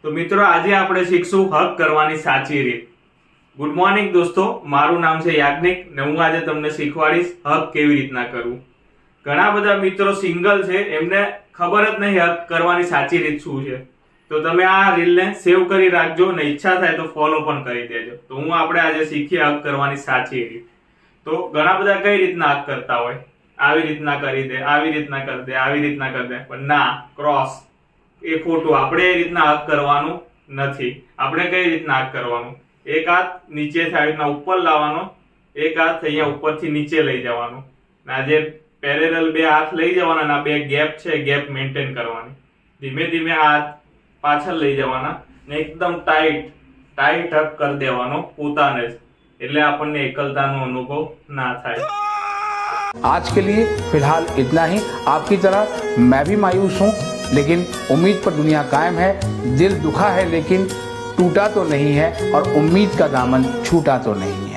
તો મિત્રો આજે આપણે શીખશું હગ કરવાની સાચી રીત। ગુડ મોર્નિંગ દોસ્તો, મારું નામ છે યાજ્ઞિક ને હું આજે તમને શીખવાડીશ હગ કેવી રીતના કરવું। ઘણા બધા મિત્રો સિંગલ છે, એમને ખબર જ નહીં હગ કરવાની સાચી રીત શું છે। તો તમે આ રીલને સેવ કરી રાખજો ને ઈચ્છા થાય તો ફોલો પણ કરી દેજો। તો હું આપણે આજે શીખીએ હગ કરવાની સાચી રીત। તો ઘણા બધા કઈ રીતના હગ કરતા હોય, આવી રીતના કરી દે, આવી રીતના કરી દે, આવી રીતના કરી દે, પણ ના, ક્રોસ એ ખોટું। આપણે એ રીતના હગ કરવાનું નથી। આપણે કઈ રીતના હગ કરવાનું, એક હાથ નીચેથી આવી રીતના ઉપર લાવવાનો, એક હાથ અહીંયા ઉપરથી નીચે લઈ જવાનો, આ જે પેરેલલ બે હાથ લઈ જવાના અને આ બે ગેપ છે, ગેપ મેન્ટેન કરવાની। ધીમે ધીમે હાથ પાછળ લઈ જવાના ને એકદમ ટાઈટ હગ કરી દેવાનો પોતાને જ, એટલે આપણને એકલતાનો અનુભવ ના થાય। आज के लिए फिलहाल इतना ही। आपकी तरह मैं भी मायूस हूँ, लेकिन उम्मीद पर दुनिया कायम है। दिल दुखा है लेकिन टूटा तो नहीं है, और उम्मीद का दामन छूटा तो नहीं है।